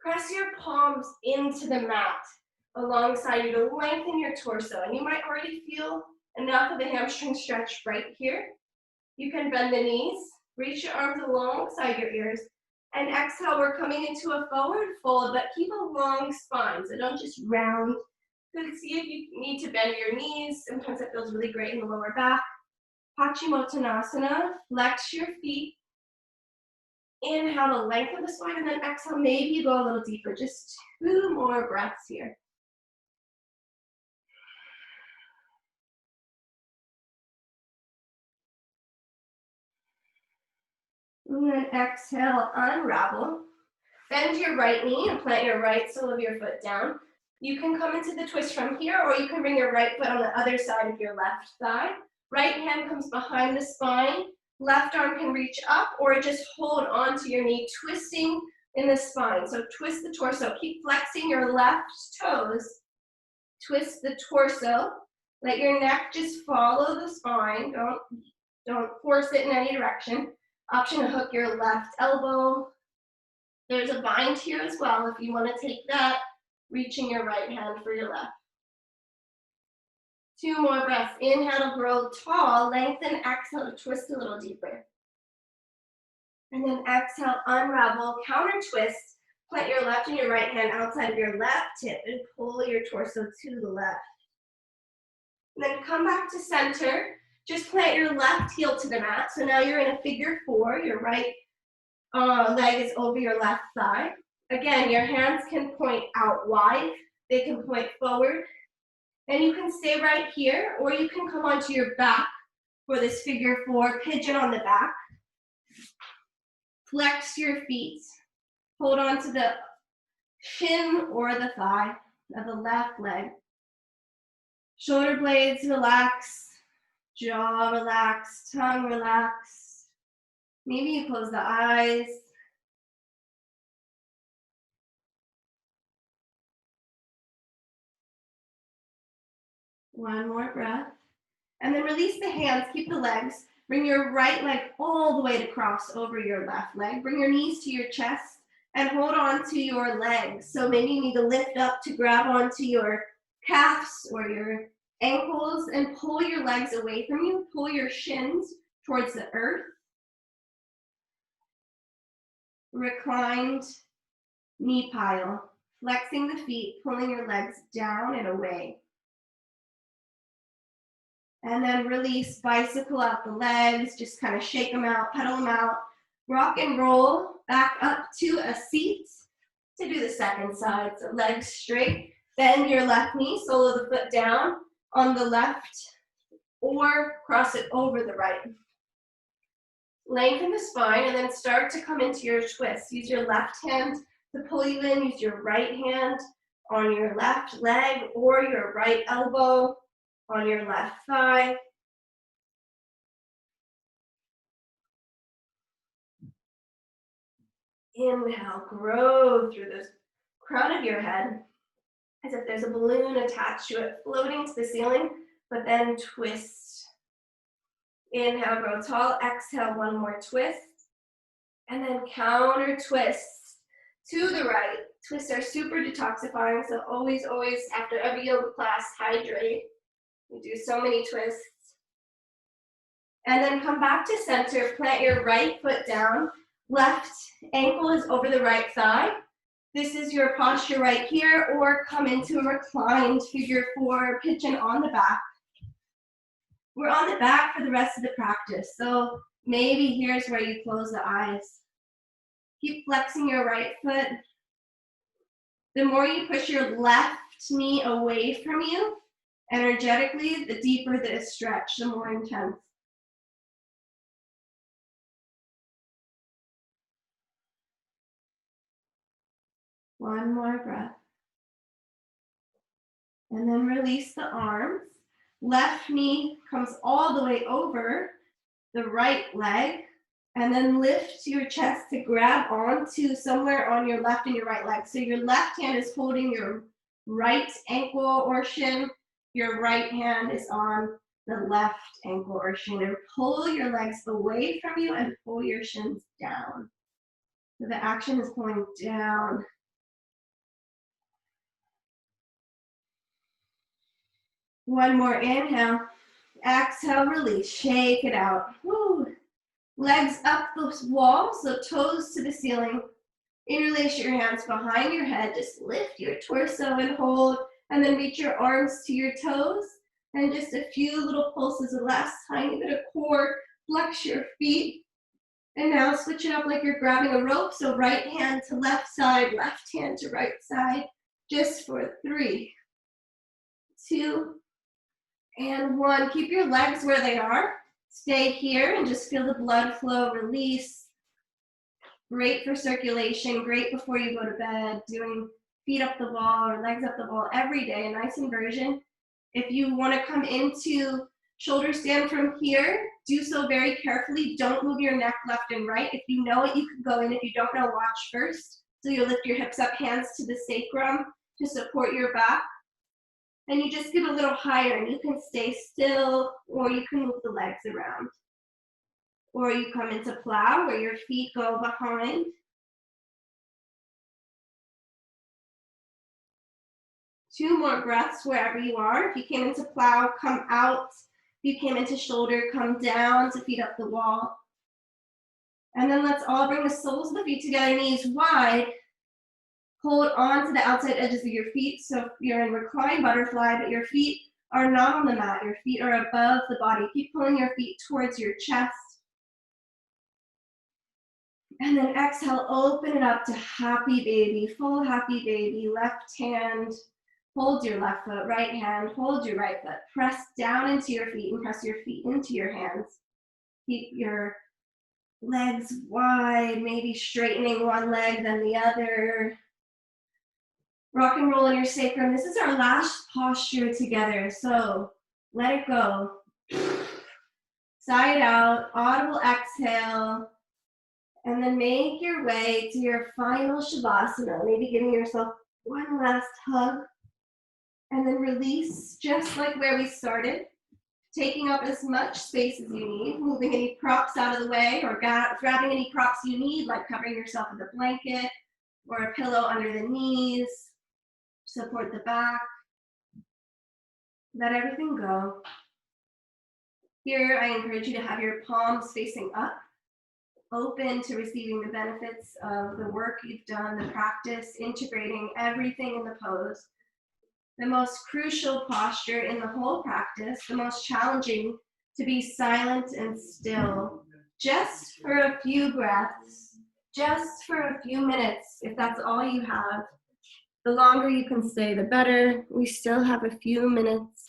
Press your palms into the mat alongside you to lengthen your torso. And you might already feel enough of the hamstring stretch right here. You can bend the knees, reach your arms alongside your ears, And exhale, we're coming into a forward fold, but keep a long spine, so don't just round. Good, see if you need to bend your knees. Sometimes it feels really great in the lower back. Paschimottanasana, flex your feet. Inhale to lengthen the spine, and then exhale, maybe you go a little deeper. Just 2 more breaths here. And then exhale, unravel. Bend your right knee and plant your right sole of your foot down. You can come into the twist from here, or you can bring your right foot on the other side of your left thigh. Right hand comes behind the spine. Left arm can reach up, or just hold onto your knee, twisting in the spine. So twist the torso. Keep flexing your left toes. Twist the torso. Let your neck just follow the spine. Don't force it in any direction. Option to hook your left elbow. There's a bind here as well if you want to take that, reaching your right hand for your left. 2 more breaths. Inhale to grow tall, lengthen, exhale to twist a little deeper. And then exhale, unravel, counter twist. Plant your left and your right hand outside of your left hip and pull your torso to the left. And then come back to center. Just plant your left heel to the mat. So now you're in a figure 4. Your right leg is over your left thigh. Again, your hands can point out wide. They can point forward. And you can stay right here, or you can come onto your back for this figure 4, pigeon on the back. Flex your feet. Hold on to the shin or the thigh of the left leg. Shoulder blades relax. Jaw relax. Tongue relax. Maybe you close the eyes. One more breath. And then release the hands, keep the legs. Bring your right leg all the way to cross over your left leg. Bring your knees to your chest and hold on to your legs. So maybe you need to lift up to grab onto your calves or your ankles and pull your legs away from you. Pull your shins towards the earth. Reclined knee pile. Flexing the feet, pulling your legs down and away. And then release, bicycle out the legs, just kind of shake them out, pedal them out. Rock and roll back up to a seat to do the second side. So legs straight, bend your left knee, sole of the foot down on the left, or cross it over the right. Lengthen the spine and then start to come into your twist. Use your left hand to pull you in, use your right hand on your left leg or your right elbow on your left thigh. Inhale, grow through the crown of your head as if there's a balloon attached to it, floating to the ceiling, but then twist. Inhale, grow tall. Exhale, one more twist. And then counter twists to the right. Twists are super detoxifying, so always, after every yoga class, hydrate. We do so many twists. And then come back to center, plant your right foot down. Left ankle is over the right thigh. This is your posture right here, or come into a reclined figure 4, pigeon on the back. We're on the back for the rest of the practice, so maybe here's where you close the eyes. Keep flexing your right foot. The more you push your left knee away from you, energetically, the deeper the stretch, the more intense. One more breath. And then release the arms. Left knee comes all the way over the right leg. And then lift your chest to grab onto somewhere on your left and your right leg. So your left hand is holding your right ankle or shin. Your right hand is on the left ankle or shin. And pull your legs away from you and pull your shins down. So the action is pulling down. One more inhale. Exhale, release. Shake it out. Woo. Legs up the wall, so toes to the ceiling. Interlace your hands behind your head. Just lift your torso and hold, and then reach your arms to your toes. And just a few little pulses, the last tiny bit of core. Flex your feet. And now switch it up like you're grabbing a rope. So right hand to left side, left hand to right side. Just for 3, 2, and 1. Keep your legs where they are. Stay here and just feel the blood flow, release. Great for circulation, great before you go to bed, doing feet up the wall or legs up the wall every day, a nice inversion. If you want to come into shoulder stand from here, do so very carefully. Don't move your neck left and right. If you know it, you can go in. If you don't know, watch first. So you lift your hips up, hands to the sacrum to support your back. And you just get a little higher, and you can stay still, or you can move the legs around. Or you come into plow, where your feet go behind. Two more breaths wherever you are. If you came into plow, come out. If you came into shoulder, come down to feet up the wall. And then let's all bring the soles of the feet together, knees wide. Hold on to the outside edges of your feet. So you're in reclined butterfly, but your feet are not on the mat. Your feet are above the body. Keep pulling your feet towards your chest. And then exhale, open it up to happy baby, full happy baby. Left hand, hold your left foot, right hand, hold your right foot. Press down into your feet and press your feet into your hands. Keep your legs wide, maybe straightening one leg, then the other. Rock and roll in your sacrum. This is our last posture together, so let it go. Side out, audible exhale, and then make your way to your final Shavasana, maybe giving yourself one last hug, and then release just like where we started, taking up as much space as you need, moving any props out of the way, or grabbing any props you need, like covering yourself with a blanket, or a pillow under the knees. Support the back. Let everything go. Here, I encourage you to have your palms facing up, open to receiving the benefits of the work you've done, the practice, integrating everything in the pose. The most crucial posture in the whole practice, the most challenging, to be silent and still, just for a few breaths, just for a few minutes, if that's all you have. The longer you can stay, the better. We still have a few minutes.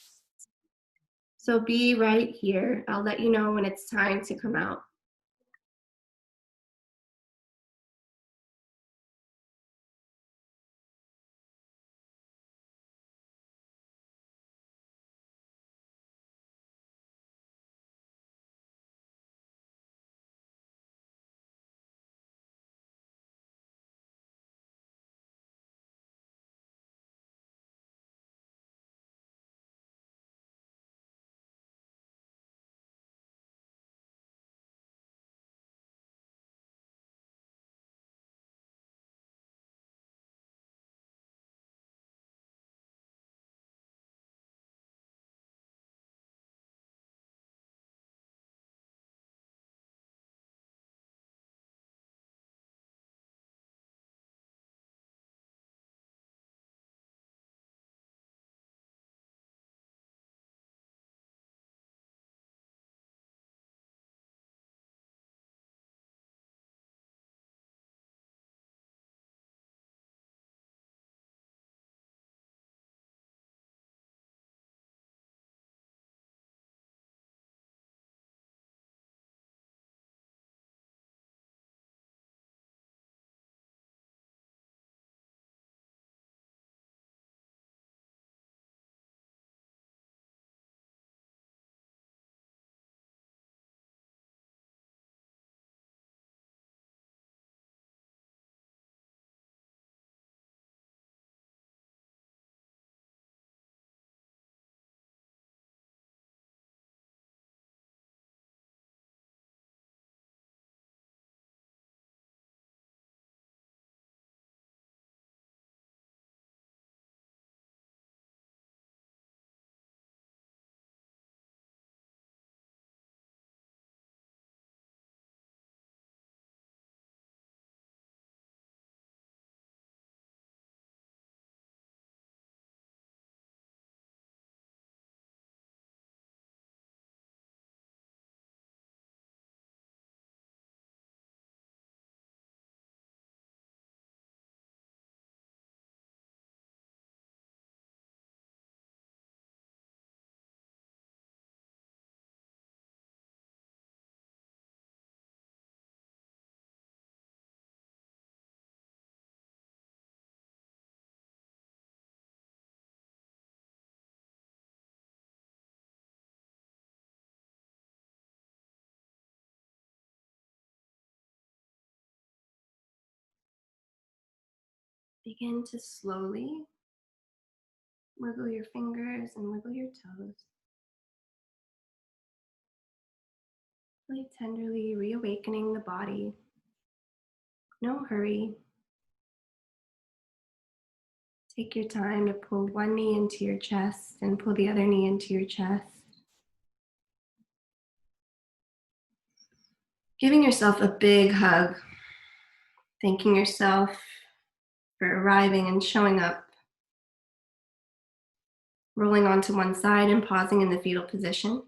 So be right here. I'll let you know when it's time to come out. Begin to slowly wiggle your fingers and wiggle your toes. Really tenderly reawakening the body. No hurry. Take your time to pull one knee into your chest and pull the other knee into your chest. Giving yourself a big hug. Thanking yourself for arriving and showing up. Rolling onto one side and pausing in the fetal position.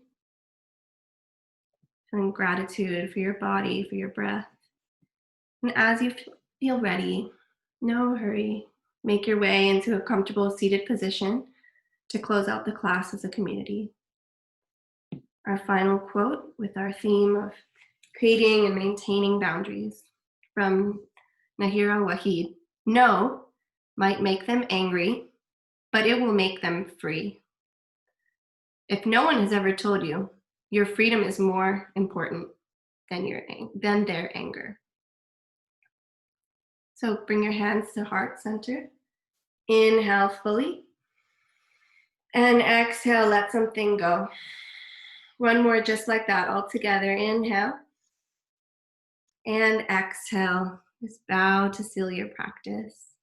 Feeling gratitude for your body, for your breath. And as you feel ready, no hurry, make your way into a comfortable seated position to close out the class as a community. Our final quote with our theme of creating and maintaining boundaries from Nayyirah Waheed. No might make them angry, but it will make them free. If no one has ever told you, your freedom is more important than their anger. So bring your hands to heart center. Inhale fully. And exhale, let something go. One more just like that, all together. Inhale. And exhale. Just bow to seal your practice.